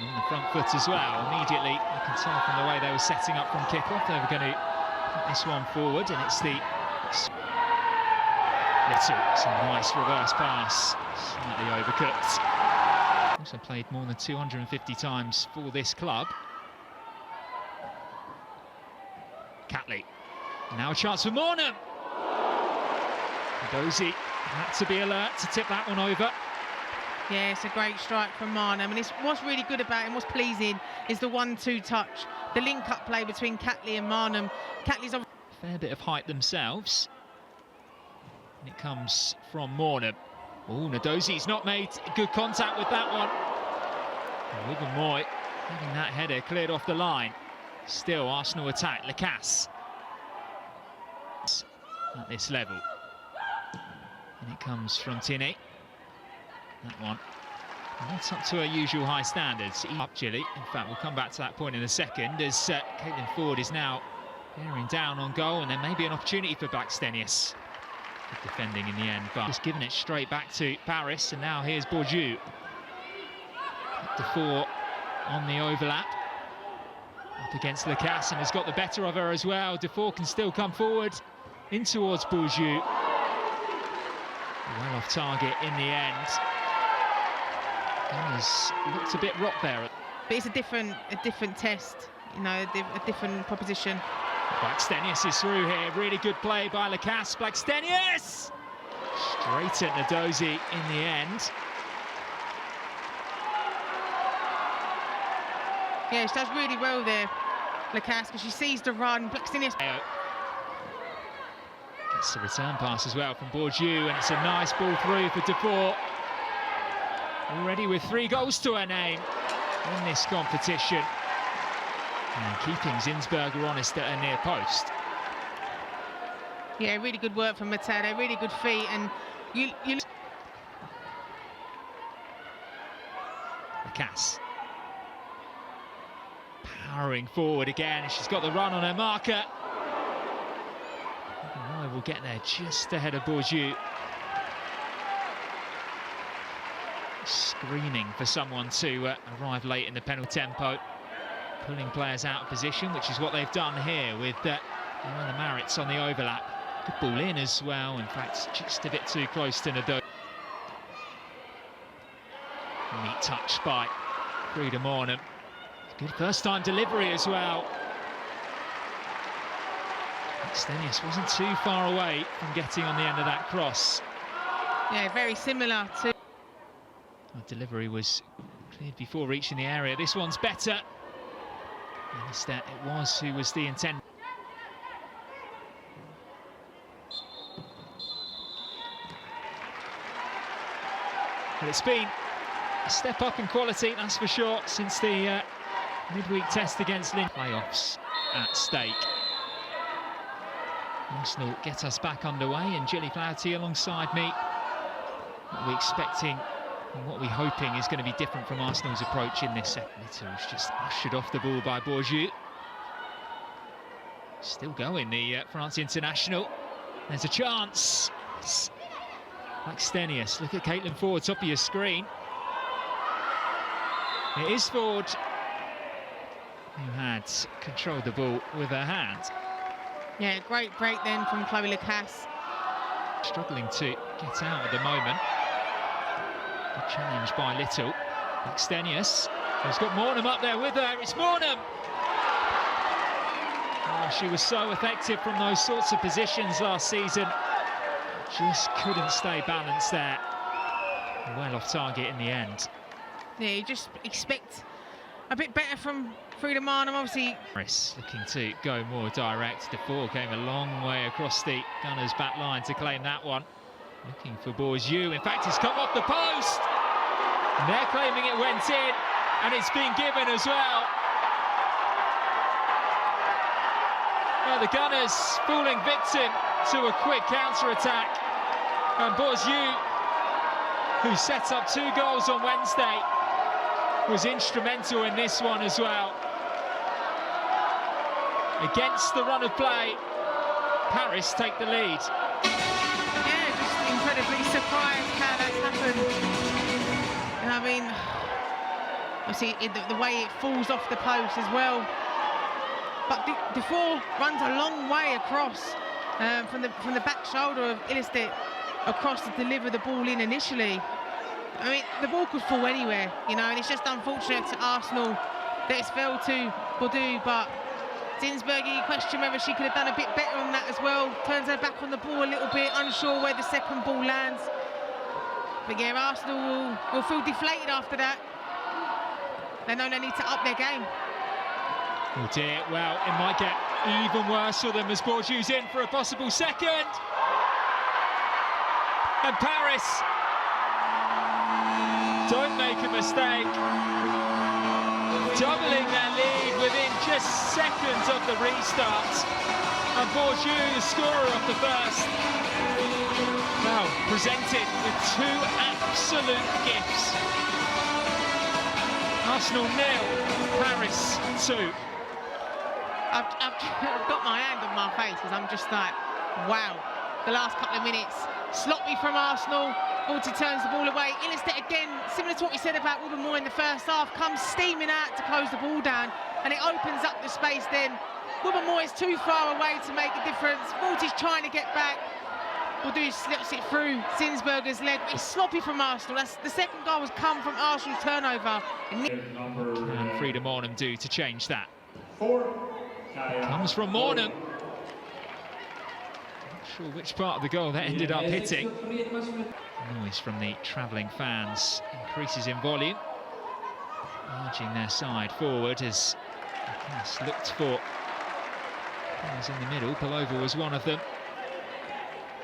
on the front foot as well. Immediately, you can tell from the way they were setting up from kick-off, they were going to put this one forward, and it's the Little. It's a nice reverse pass, slightly overcooked. Also played more than 250 times for this club. Catley. Now a chance for Mornham. Dozy had to be alert to tip that one over. Yeah, it's a great strike from Marnham, and what's really good about him, what's pleasing, is the 1-2 touch, the link-up play between Catley and Marnham. Catley's on a fair bit of height themselves, and it comes from Mornham. Oh, Nadozi's not made good contact with that one. Wigan Moy having that header cleared off the line. Still Arsenal attack. Lacasse at this level, and it comes from Tinney. That one not up to her usual high standards. Up Gilly. In fact, we'll come back to that point in a second, as Caitlin Ford is now bearing down on goal, and there may be an opportunity for Blackstenius. Good defending in the end, but just giving it straight back to Paris, and now here's Bourdieu. Defour on the overlap. Up against Lacasse, and has got the better of her as well. Defour can still come forward in towards Bourdieu. Well off target in the end. Gunners looked a bit rot there. But it's a different test, you know, a different proposition. Blackstenius is through here. Really good play by Lacasse. Blackstenius! Straight at Nadozi in the end. Yeah, she does really well there, Lacasse, because she sees the run. Blackstenius gets the return pass as well from Bourdieu, and it's a nice ball through for Defour. Already with 3 goals to her name in this competition, and keeping Zinsberger honest at her near post. Yeah, really good work from Mateo, really good feet, and you Lacasse powering forward again, and she's got the run on her marker. Roy will get there just ahead of Bourdieu. Screaming for someone to arrive late in the penalty tempo, pulling players out of position, which is what they've done here with the Maritz on the overlap. Good ball in as well, in fact just a bit too close to Nadeau. Neat touch by Frida Mornham. Good first time delivery as well. Stenius wasn't too far away from getting on the end of that cross. Yeah, very similar to... Our delivery was cleared before reaching the area. This one's better. And instead it was who was the intended. But it's been a step up in quality, that's for sure, since the midweek test against Lynn. Playoffs at stake. Arsenal get us back underway, and Gilly Flaherty alongside me. What we're expecting and what we're hoping is going to be different from Arsenal's approach in this second. Little's just ushered off the ball by Bourdieu. Still going, the France international. There's a chance. Blackstenius, look at Caitlin Ford, top of your screen. It is Ford who had controlled the ball with her hand. Yeah, great break then from Chloe Lacasse. Struggling to get out at the moment. Good challenge by Little. Blackstenius has got Mornham up there with her. It's Mornham! Oh, she was so effective from those sorts of positions last season. Just couldn't stay balanced there. Well off target in the end. Yeah, you just expect a bit better from Frida Marnham, obviously. Harris looking to go more direct. Defour came a long way across the Gunners' back line to claim that one. Looking for Bourdieu. In fact, it's come off the post. And they're claiming it went in, and it's been given as well. Well, the Gunners falling victim to a quick counter-attack. And Bourdieu, who set up 2 goals on Wednesday, was instrumental in this one as well. Against the run of play, Paris take the lead. Yeah, just incredibly surprised how that's happened. And I mean, obviously the way it falls off the post as well. But Defoe runs a long way across from the back shoulder of Ilestedt across to deliver the ball in initially. I mean, the ball could fall anywhere, you know, and it's just unfortunate to Arsenal that it's fell to Bordeaux, but Zinsberg, you question whether she could have done a bit better on that as well. Turns her back on the ball a little bit, unsure where the second ball lands. But yeah, Arsenal will feel deflated after that. They know they need to up their game. Oh dear, well, it might get even worse for them as Bordeaux's in for a possible second. And Paris don't make a mistake. Doubling their lead within just seconds of the restart. And Bordeaux, the scorer of the first. Well, presented with two absolute gifts. Arsenal 0, Paris 2. I've got my hand on my face because I'm just like, wow. The last couple of minutes, sloppy from Arsenal. Vorti turns the ball away. Ilestedt again, similar to what we said about Wilbur Moore in the first half, comes steaming out to close the ball down, and it opens up the space then. Wilbur Moore is too far away to make a difference. Vorti's trying to get back. Bordeaux slips it through Zinsberger's leg. It's sloppy from Arsenal. That's the second goal has come from Arsenal's turnover. And Frida Mornham do to change that. Comes from Mornham. Not sure which part of the goal that ended up hitting. Noise from the travelling fans increases in volume, urging their side forward as Lucas looked for players in the middle. Pelova was one of them.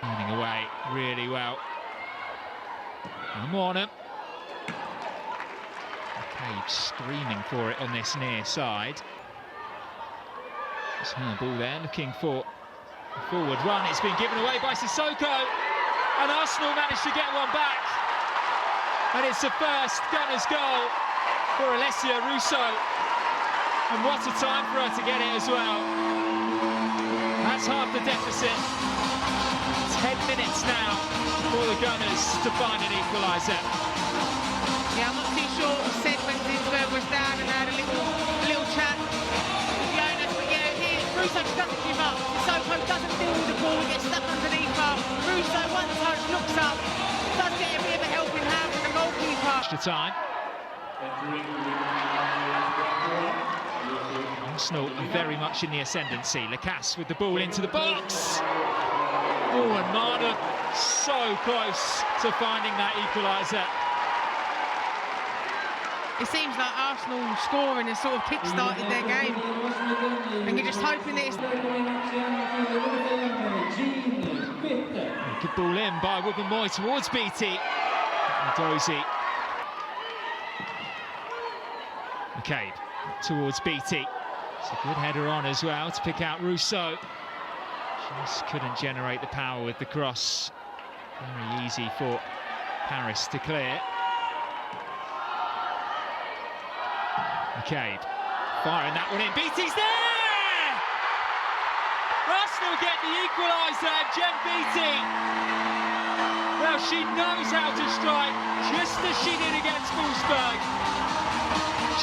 Running away really well. And Mornham. McCabe screaming for it on this near side. It's her ball there, looking for a forward run. It's been given away by Sissoko, and Arsenal managed to get one back. And it's the first Gunners' goal for Alessia Russo. And what a time for her to get it as well. That's half the deficit. 10 minutes now for the Gunners to find an equaliser. Yeah, I'm not too sure what was said when Zinsberg was down and had a little chat with the owners, but yeah, here Russo doesn't give up. Sissoko doesn't deal with the ball, he gets stuck underneath her. Russo, one touch, looks up, does get a bit of a helping hand from the goalkeeper. Extra time. Arsenal are very much in the ascendancy. Lacasse with the ball into the box. Oh, and Marder so close to finding that equaliser. It seems like Arsenal scoring has sort of kick-started their game. And you're just hoping that it's... Good ball in by Wilbur Moore towards Beattie. Dozy. McCabe towards Beattie. It's a good header on as well to pick out Russo. Just couldn't generate the power with the cross. Very easy for Paris to clear. McCabe firing that one in. Beattie's there! Arsenal get the equaliser. Jen Beattie. Well, she knows how to strike, just as she did against Wolfsburg.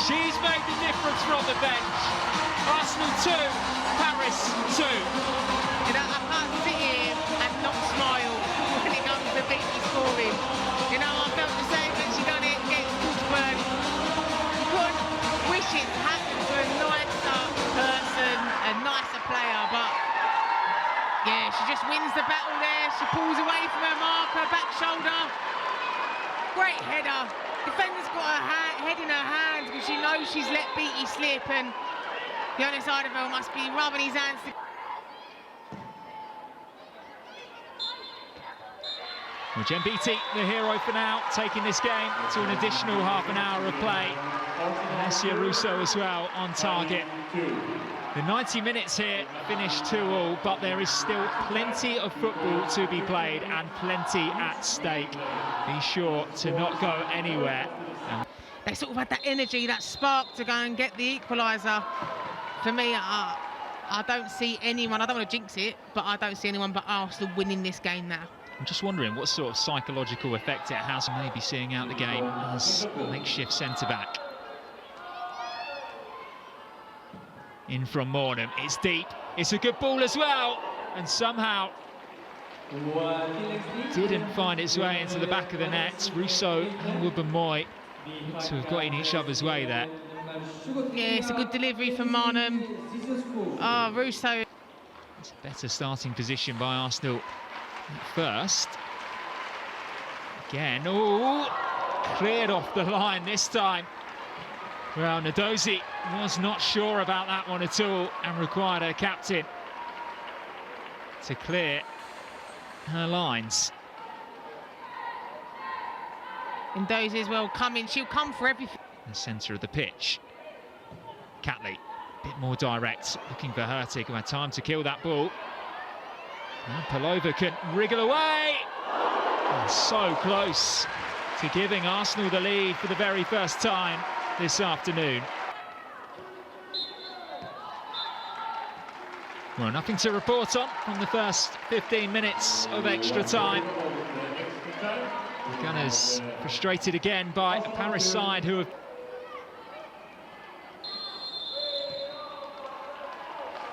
She's made the difference from the bench. Arsenal 2, Paris 2. You know, I can't sit here and not smile when it comes to Beattie scoring. You know, I felt the same when she done it against Wolfsburg. You couldn't wish it happened to a nicer person, a nicer player, but yeah, she just wins the battle there. She pulls away from her marker, back shoulder. Great header. Defender's got her head in her hands because she knows she's let Beattie slip, and the other side of her must be rubbing his hands. Well, Jen Beattie, the hero for now, taking this game to an additional half an hour of play. Alessia Russo as well on target. The 90 minutes here finished 2-2, but there is still plenty of football to be played and plenty at stake. Be sure to not go anywhere. They sort of had that energy, that spark to go and get the equaliser. For me, I don't see anyone, I don't want to jinx it, but I don't see anyone but Arsenal winning this game now. I'm just wondering what sort of psychological effect it has, maybe seeing out the game as a makeshift centre-back. In from Mornham, it's deep, it's a good ball as well, and somehow didn't find its way into the back of the net. Russo and Wubben-Moy look to have got in each other's way there. Yeah, it's a good delivery from Marnham. Oh, Russo. It's a better starting position by Arsenal at first. Again, oh, cleared off the line this time. Well, Ndozi was not sure about that one at all and required her captain to clear her lines. Ndozi as well coming, she'll come for everything. The centre of the pitch. Catley, a bit more direct, looking for Hurtig, who had time to kill that ball. Now Palova can wriggle away. And so close to giving Arsenal the lead for the very first time this afternoon. Well, nothing to report on from the first 15 minutes of extra time. The Gunners frustrated again by a Paris side who have...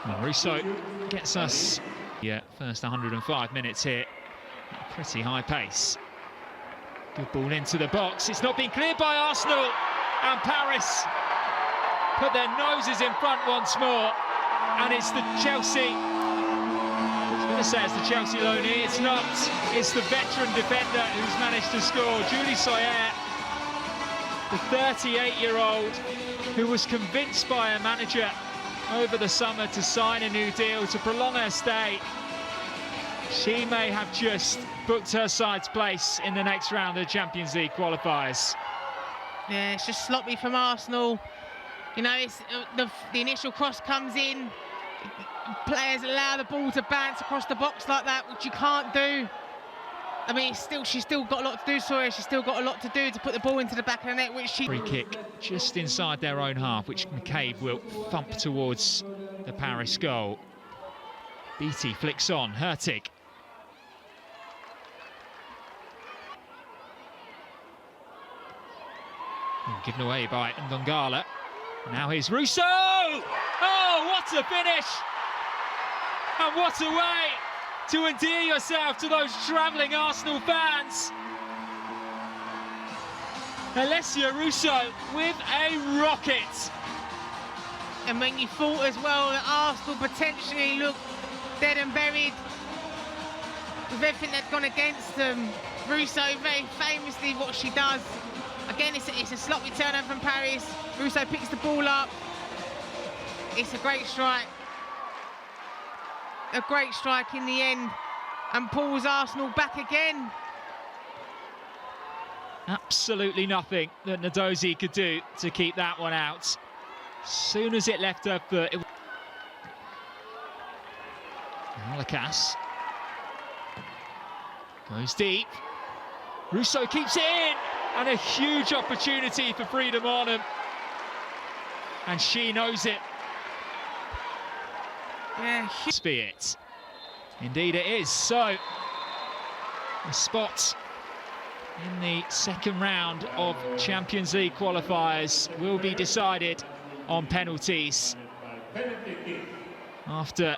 Well, Russo gets us, first 105 minutes here. Pretty high pace. Good ball into the box. It's not been cleared by Arsenal. And Paris put their noses in front once more. And it's the Chelsea, I was going to say it's the Chelsea loanee, it's not. It's the veteran defender who's managed to score. Julie Sawyer, the 38-year-old who was convinced by her manager over the summer to sign a new deal, to prolong her stay. She may have just booked her side's place in the next round of the Champions League qualifiers. Yeah, it's just sloppy from Arsenal. You know, it's the initial cross comes in, players allow the ball to bounce across the box like that, which you can't do. I mean, she's still got a lot to do, Sawyer. She's still got a lot to do to put the ball into the back of the net, which she... Free kick just inside their own half, which McCabe will thump towards the Paris goal. Beattie flicks on, Hurtig. Given away by Ndongala. Now here's Russo! Oh, what a finish! And what a way to endear yourself to those travelling Arsenal fans. Alessia Russo with a rocket. And when you thought as well that Arsenal potentially looked dead and buried with everything that's gone against them, Russo very famously what she does. Again, it's a sloppy turnover from Paris. Russo picks the ball up. It's a great strike. A great strike in the end, and pulls Arsenal back again. Absolutely nothing that Ndozi could do to keep that one out. As soon as it left her foot, Malakas goes deep. Russo keeps it in. And a huge opportunity for Frida Marnham. And she knows it. Yeah, Be it. Indeed it is. So, a spot in the second round of Champions League qualifiers will be decided on penalties. After...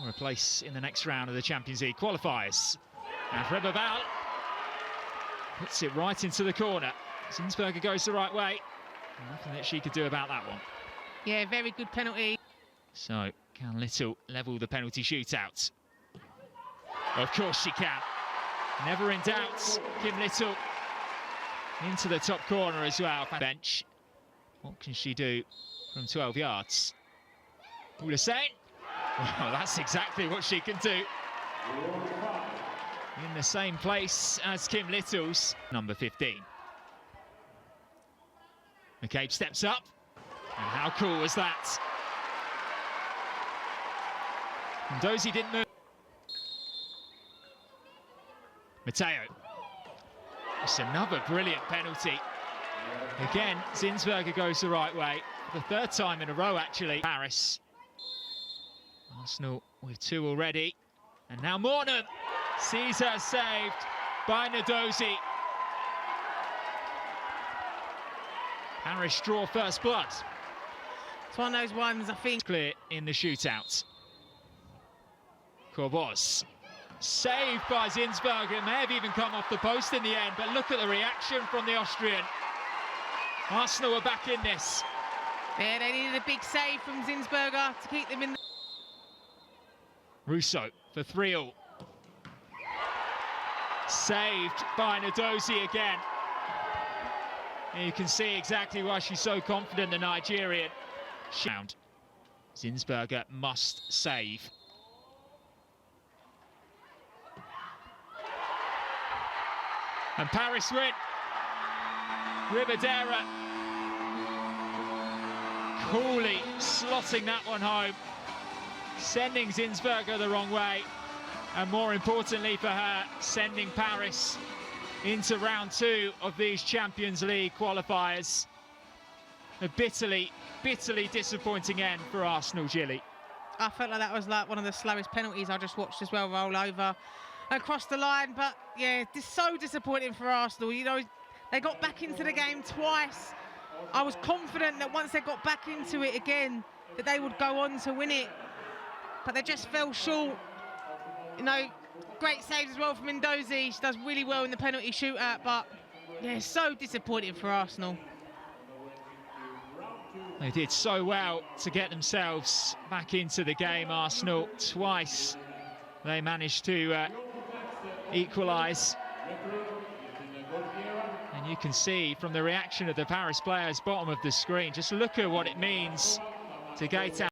or a place in the next round of the Champions League qualifiers. And Rebabal puts it right into the corner. Zinsberger goes the right way. Nothing that she could do about that one. Yeah, very good penalty. So, can Little level the penalty shootout? Of course she can. Never in doubt, Kim Little into the top corner as well. Bench. What can she do from 12 yards? Hussein. Well, that's exactly what she can do. In the same place as Kim Little's, number 15. McCabe steps up, and how cool was that? Ndozi didn't move. Matteo. It's another brilliant penalty. Again, Zinsberger goes the right way. For the third time in a row, actually. Paris. Arsenal with two already. And now Mornham sees her saved by Ndozi. Paris draw first blood. It's one of those ones, I think. Clear in the shootout. Corbos. Saved by Zinsberger. It may have even come off the post in the end, but look at the reaction from the Austrian. Arsenal are back in this. Yeah, they needed a big save from Zinsberger to keep them in. Russo for 3-all. Saved by Ndozi again. And you can see exactly why she's so confident, the Nigerian. Zinsberger must save. And Paris win. Ribadera coolly slotting that one home, sending Zinsberger the wrong way, and more importantly for her, sending Paris into round 2 of these Champions League qualifiers. A bitterly disappointing end for Arsenal, Gilly. I felt like that was like one of the slowest penalties I just watched as well, roll over across the line. But yeah, it's so disappointing for Arsenal. You know, they got back into the game twice. I was confident that once they got back into it again, that they would go on to win it. But they just fell short. You know, great saves as well from Ndozi. She does really well in the penalty shootout, but yeah, so disappointing for Arsenal. They did so well to get themselves back into the game, Arsenal. Twice they managed to equalise. And you can see from the reaction of the Paris players, bottom of the screen, just look at what it means to Gaëtan.